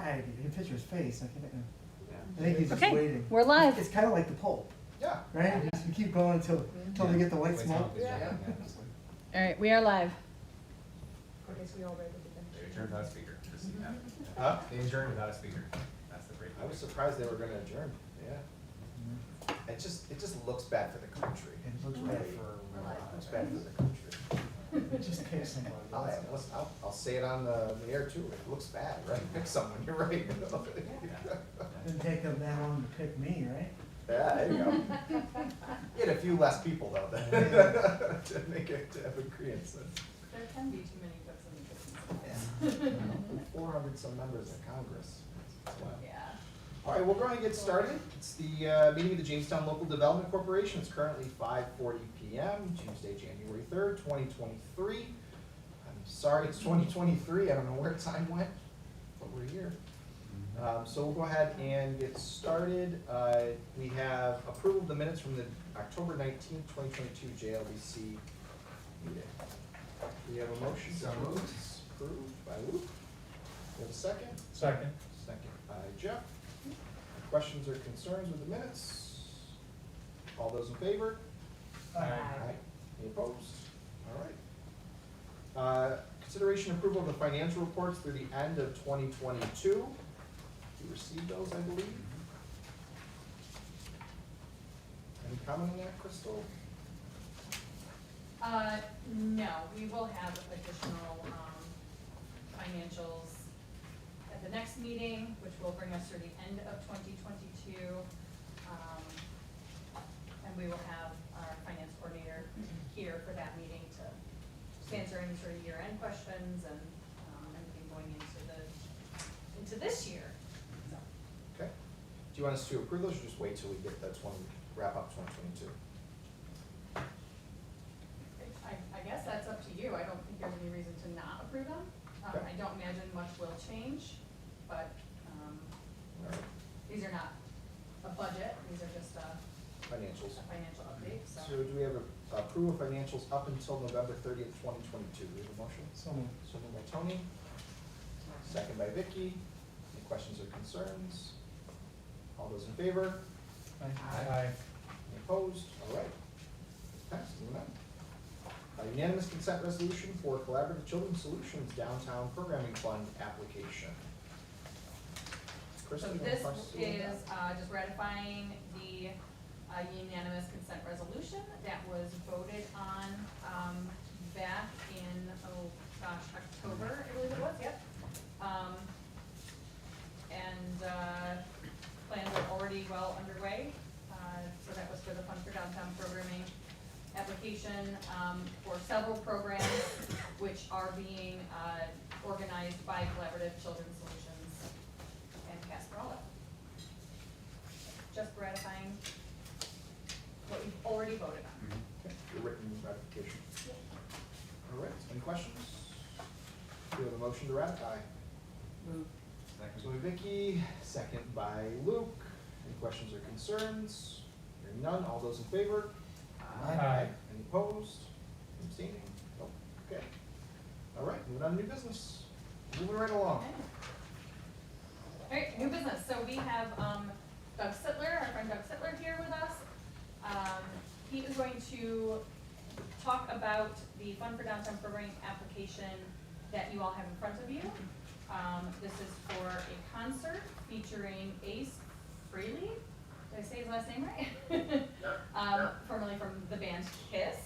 flag, you can picture his face, I Yeah. think he's just Okay, waiting. we're live. It's kinda like the Pope, Yeah. right? You keep going until they get the white White smoke. Yeah. All right, we are live. Okay, so we all ready to begin? They adjourned without a speaker, just so you know. Huh? They adjourned without a speaker. That's the great I was thing. surprised they were gonna adjourn, yeah. It just looks bad for the country. It looks Right. bad It looks bad for the country. It just picks somebody. I'll say it on the air too, it looks bad, right? Pick someone, you're right. Didn't take them that long to pick me, right? Yeah, there you go. You had a few less people though, to make it, to have agreement. There can be too many cooks in the kitchen sometimes. 400 some members of Congress. That's wild. Yeah. All right, we're going to get started. It's the meeting of the Jamestown Local Development Corporation. It's currently 5:40 p.m., Tuesday, January 3rd, 2023. I'm sorry, it's 2023. I don't know where time went, but we're here. So we'll go ahead and get started. We have approval of the minutes from the October 19th, 2022 JLBC meeting. Do we have a motion? So moved. Approved by Luke. We have a second? Second. Second by Jeff. Questions or concerns with the minutes? All those in favor? Aye. Any opposed? All right. Consideration approval of the financial reports through the end of 2022. You received those, I believe. Any comment on that, Crystal? No, we will have additional, financials at the next meeting, which will bring us through the end of 2022. And we will have our finance coordinator here for that meeting to answer any sort of year-end questions and, anything going into this year. So, Okay. Do you want us to approve those or just wait till we get the wrap up 2022? I guess that's up to you. I don't think there's any reason to not approve them. Okay. I don't imagine much will change, but, All right. these are not a budget, these are just a Financials. financial update, so. So do we have a approval of financials up until November 30th, 2022? Do we have a motion? So moved. So moved by Tony, second by Vicky. Any questions or concerns? All those in favor? Aye. Any opposed? All right. Passed. Moving on. Unanimous consent resolution for Collaborative Children's Solutions Downtown Programming Fund application. So Kristen, you wanna this talk us through is, that? just ratifying the, unanimous consent resolution that was voted on, back in, October, I believe it was, yep. Plans are already well underway, so that was for the Fund for Downtown Programming application, for several programs which are being, organized by Collaborative Children's Solutions and Casperella. Just ratifying what we've already voted on. Okay, your written ratification. All right, any questions? Do we have a motion to ratify? So by Vicky, second by Luke. Any questions or concerns? Hearing none, all those in favor? Aye. Any opposed? Any abstaining? Nope. Okay. All right, moving on to new business. Moving right along. All right, new business. So we have Doug Sittler, our friend Doug Sittler here with us. He is going to talk about the Fund for Downtown Programming application that you all have in front of you. This is for a concert featuring Ace Frehley. Did I say his last name right? Formerly from the band Kiss.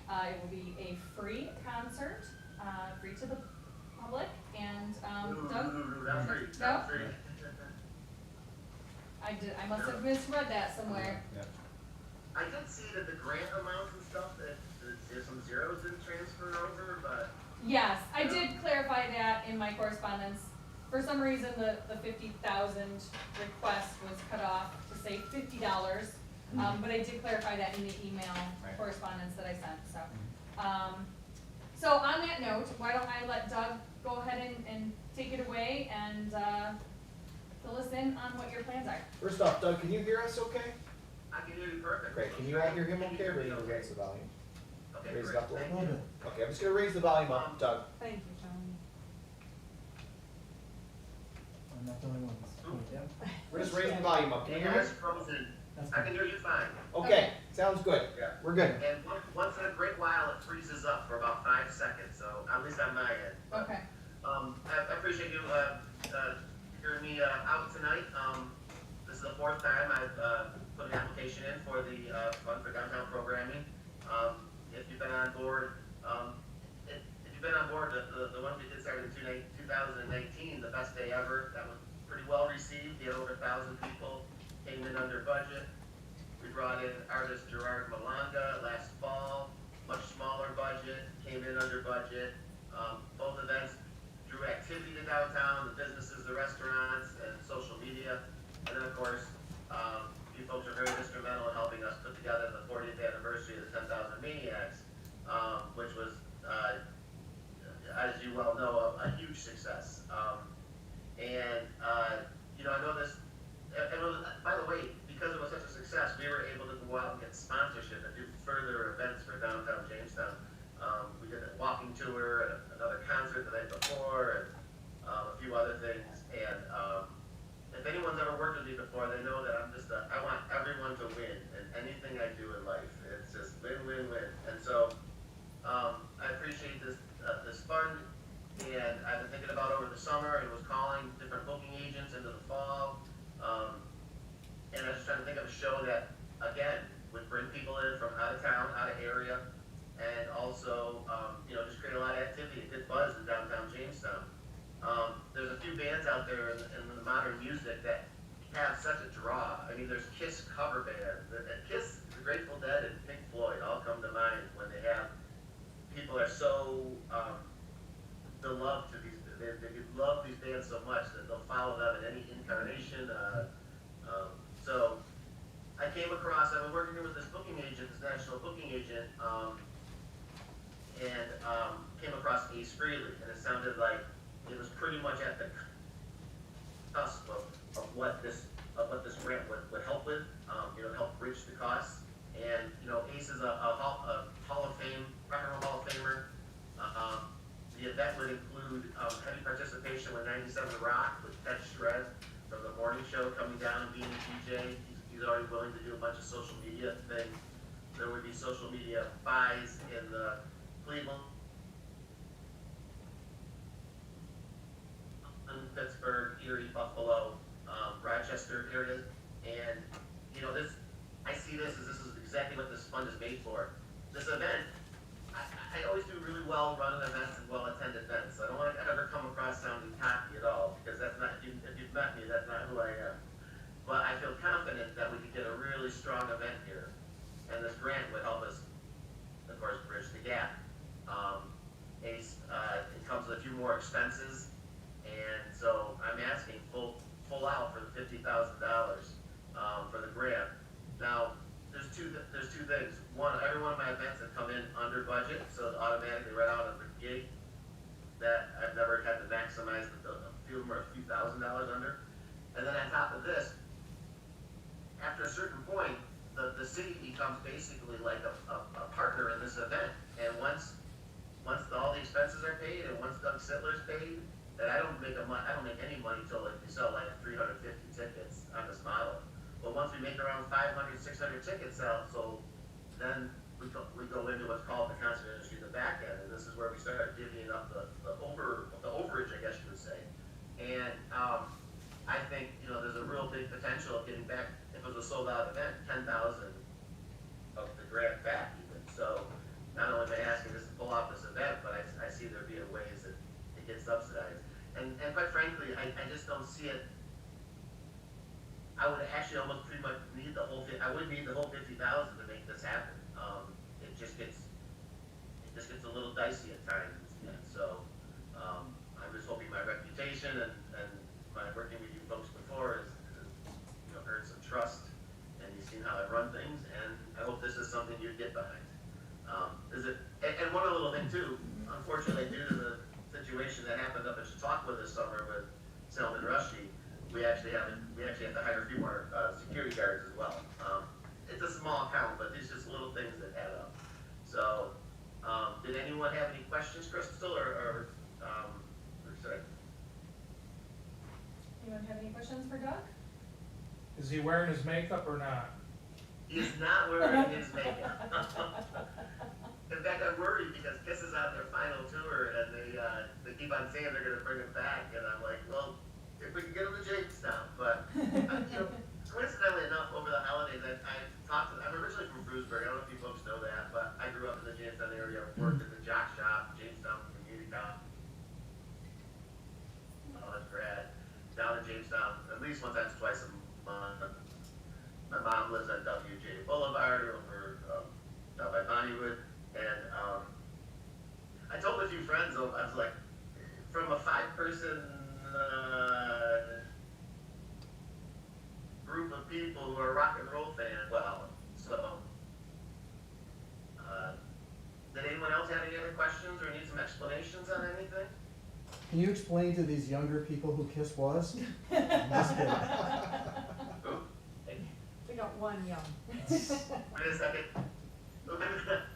It will be a free concert, free to the public, and Doug? No? I must have misread that somewhere. Yeah. I did see that the grant amounts and stuff, that there's some zeros that transferred over, but Yes, I did clarify that in my correspondence. For some reason, the 50,000 request was cut off to say $50, but I did clarify that in the email Right. correspondence that I sent, so. So on that note, why don't I let Doug go ahead and take it away and, fill us in on what your plans are. First off, Doug, can you hear us okay? I can hear you perfect. Great, can you all hear him okay, or do you need to raise the volume? Okay, Raise it great. up a little Thank bit. you. Okay, I'm just gonna raise the volume up, Doug. Thank you, Tony. And not the only one that's pointing down. We're just raising the volume up. Can you hear me? It's frozen. That's I fine. can hear you fine. Okay, sounds good. Yeah. We're good. And once in a great while, it freezes up for about 5 seconds, so at least on my end. But, Okay. I appreciate you, hearing me, out tonight. This is the 4th time I've, put an application in for the, Fund for Downtown Programming. If you've been on board, if you've been on board, the one we did start in 2019, the best day ever, that was pretty well received. We had over 1,000 people, came in under budget. We brought in artist Gerard Malanga last fall, much smaller budget, came in under budget. Both events drew activity to downtown, the businesses, the restaurants, and social media. And then, of course, you folks are very instrumental in helping us put together the 40th anniversary of the 10,000 Maniacs, which was, as you well know, a huge success. You know, I know this, by the way, because it was such a success, we were able to go out and get sponsorship and do further events for downtown Jamestown. We did a walking tour and another concert the night before, and a few other things. And if anyone's ever worked with me before, they know that I want everyone to win in anything I do in life. It's just win, win, win. And so I appreciate this fund, and I've been thinking about over the summer and was calling different booking agents into the fall. And I was just trying to think of a show that, again, would bring people in from out of town, out of area, and also, you know, just create a lot of activity, a good buzz in downtown Jamestown. There's a few bands out there in the modern music that have such a draw. I mean, there's Kiss cover bands. Kiss, the Grateful Dead, and Pink Floyd all come to mind when they have, people are so beloved to these, they love these bands so much that they'll follow them in any incarnation. So I came across, I've been working here with this booking agent, this national booking agent, and came across Ace Frehley, and it sounded like it was pretty much at the cusp of what this grant would help with, you know, help bridge the costs. And, you know, Ace is a Hall of Fame, Rock and Roll Hall of Famer. The event would include heavy participation with 97 Rock, with Ted Shred from the morning show coming down and being a DJ. He's already willing to do a bunch of social media things. There would be social media buys in the Cleveland, Pittsburgh, Erie, Buffalo, Rochester areas. And, you know, I see this as this is exactly what this fund is made for. This event, I always do really well running events and well-attended events. I don't want to ever come across sounding cocky at all, because that's not, if you've met me, that's not who I am. But I feel confident that we could get a really strong event here, and this grant would help us, of course, bridge the gap. It comes with a few more expenses, and so I'm asking full out for the $50,000 for the grant. Now, there's two things. One, every one of my events have come in under budget, so it's automatically right out of the gate. That I've never had to maximize a few of them are a few $1,000s under. And then on top of this, after a certain point, the city becomes basically like a partner in this event. And once all the expenses are paid and once Doug Sittler's paid, that I don't make any money until like we sell like 350 tickets on this model. But once we make around 500, 600 tickets sold, then we go into what's called the concert industry, the back end, and this is where we start divvying up the overage, I guess you would say. And I think, you know, there's a real big potential of getting back, if it was a sold out event, 10,000 of the grant back even. So not only am I asking this to pull off this event, but I see there being ways that it gets subsidized. And quite frankly, I just don't see it. I would actually almost pretty much need the whole I would need the whole 50,000 to make this happen. It just gets a little dicey at times, and so I'm just hoping my reputation and my working with you folks before is you know, earned some trust, and you've seen how I run things, and I hope this is something you'd get behind. And one other little thing too, unfortunately, due to the situation that happened up in Chautauqua this summer with Selman Rushdie, we actually have to hire a few more security guards as well. It's a small account, but these just little things that add up. So, did anyone have any questions, Crystal, or sorry? anyone have any questions for Doug? Is he wearing his makeup or not? He is not wearing his makeup. In fact, I'm worried because Kiss is on their final tour and they keep on saying they're gonna bring him back, and I'm like, well, if we can get him to Jamestown, but, coincidentally enough, over the holidays, I'm originally from Bruceburg, I don't know if you folks know that, but I grew up in the Jamestown area, worked at the jock shop, Jamestown Community College. College grad, down in Jamestown, at least once or twice a month. My mom lives on WJ Boulevard over, down by Bonnywood, and, I told a few friends, I was like, from a 5-person, group of people who are rock and roll fans, well, so, did anyone else have any other questions or need some explanations on anything? Can you explain to these younger people who Kiss was? Just kidding. We got one young. Wait a second.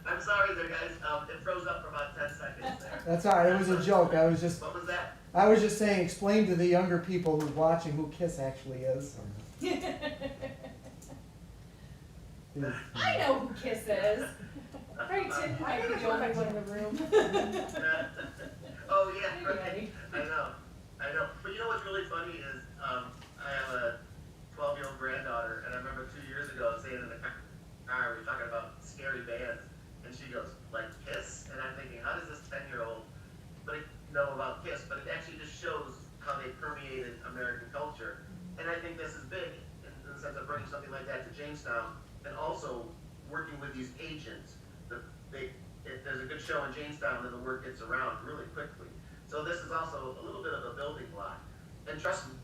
I'm sorry there, guys, it froze up for about 10 seconds there. That's all right, it was a joke, What was that? I was just saying, explain to the younger people who's watching who Kiss actually is. I know who Kiss is. Right, Tim, I think it's the only perfect. one in the room. Oh, yeah, Maybe right. Eddie. I know. But you know what's really funny is, I have a 12-year-old granddaughter, and I remember 2 years ago saying in the car, we were talking about scary bands, and she goes, like Kiss? And I'm thinking, how does this 10-year-old know about Kiss? But it actually just shows how they permeated American culture. And I think this is big in the sense of bringing something like that to Jamestown, and also working with these agents. If there's a good show in Jamestown, then the word gets around really quickly. So this is also a little bit of a building block. And trust me,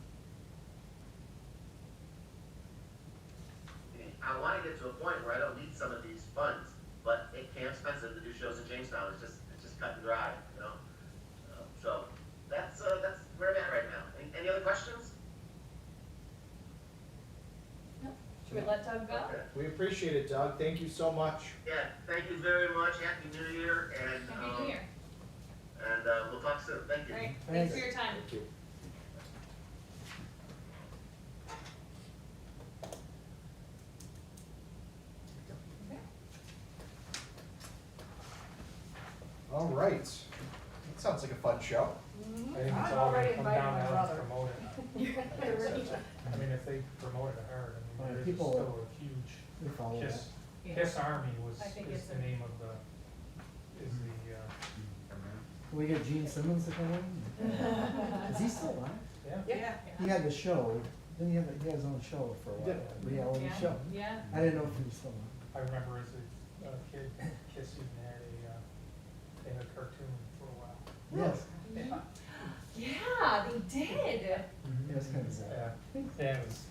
I want to get to a point where I don't need some of these funds, but it can be expensive to do shows in Jamestown. It's just cut and dry, you know. So that's where I'm at right now. Any other questions? Should we let Doug go? Okay. We appreciate it, Doug, thank you so much. Yeah, thank you very much. Happy New Year, and Happy New Year. And we'll talk soon. Thank you. All right, thanks for your time. Thank you. All right, that sounds like a fun show. I think it's I'm all already gonna come inviting down my to how brother. to promote it. I mean, if they promote it hard, I Well, mean, there's people- still a huge We follow that. Kiss, Yeah. Kiss Army I think is it's the a- name of the, is the, Can we get Gene Simmons to come in? Is he still alive? yeah. Yeah. He had the show, didn't he have, he had his own show for a He while, did. a reality Yeah, show. yeah. I didn't know if he was still on. I remember as a kid, Kiss even had they had a cartoon for a while. Yes. Yeah. Yeah, they did. It was kind of sad. Yeah, it was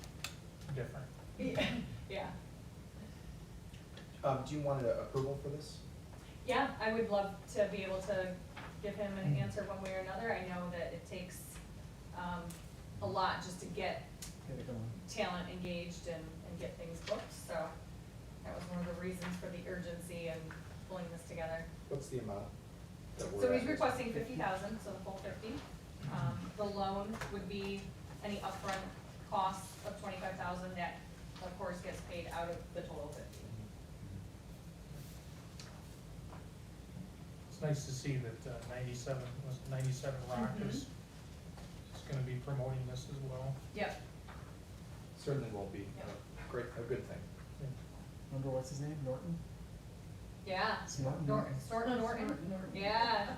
different. Yeah. Do you want an approval for this? Yeah, I would love to be able to give him an answer one way or another. I know that it takes, a lot just to get Get it going. talent engaged and get things booked, so that was one of the reasons for the urgency and pulling this together. What's the amount? that we're So he's asking? requesting 50,000, so the full 50. The loan would be any upfront costs of 25,000 that, of course, gets paid out of the total 50. It's nice to see that 97 Rock is gonna be promoting this as well. Yep. Certainly will be a good thing. Remember what's his name, Norton? Yeah. Norton? Norton, Norton. Yeah.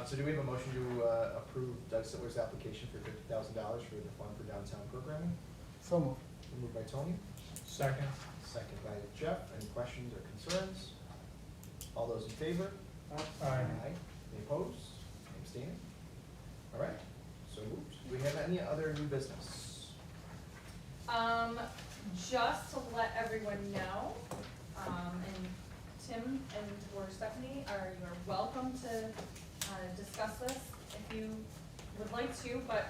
So do we have a motion to approve Doug Sittler's application for $50,000 for the Fund for Downtown Programming? So moved. Moved by Tony, Second, second by Jeff. Any questions or concerns? All those in favor? Aye. Any opposed? Any abstaining? All right, so moved. Do we have any other new business? Just to let everyone know, and Tim and or Stephanie you are welcome to, discuss this if you would like to, but,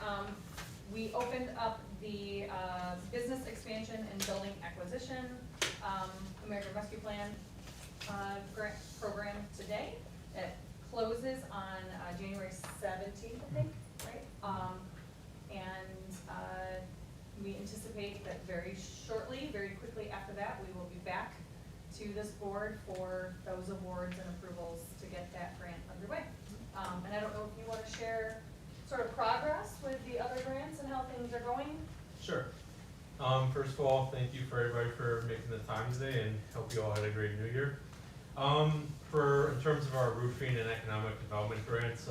we opened up the, business expansion and building acquisition, American Rescue Plan, grant program today. It closes on, January 17th, I think, right? We anticipate that very shortly, very quickly after that, we will be back to this board for those awards and approvals to get that grant underway. And I don't know if you want to share sort of progress with the other grants and how things are going? Sure. First of all, thank you for everybody for making the time today, and hope you all had a great New Year. In terms of our roofing and economic development grants,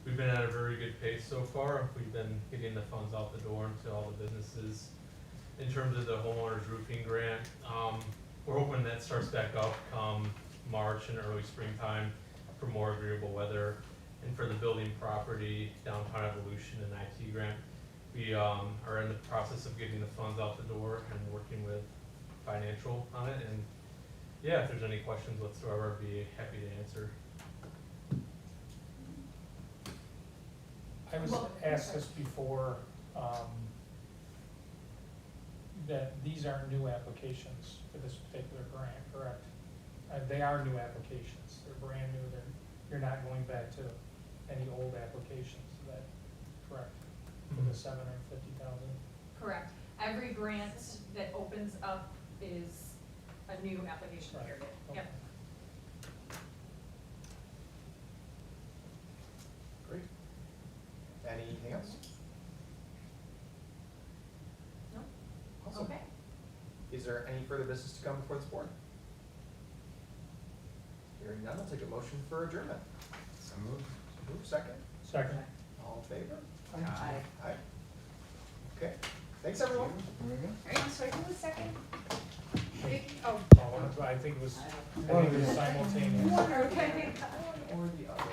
we've been at a very good pace so far. We've been getting the funds out the door into all the businesses. In terms of the homeowners roofing grant, we're hoping that starts back up come March and early springtime for more agreeable weather. And for the building property downtown evolution and IT grant, we are in the process of getting the funds out the door and working with financial on it. And yeah, if there's any questions whatsoever, I'd be happy to answer. I was Well, asked this before, that these are new applications for this particular grant, correct? They are new applications, they're brand new, you're not going back to any old applications, is that correct? For the $750,000? Correct. Every grant that opens up is a new application Right. period. Okay. Yep. Great. Anything else? No? Awesome. Okay. Is there any further business to come before this board? Hearing none, I'll take a motion for adjournment. So moved. Second? Second. All in favor? Aye. Aye. Okay, thanks everyone. Very good. All right, so who was second? Vicky? Oh. I think it was simultaneous. Okay. Or the other.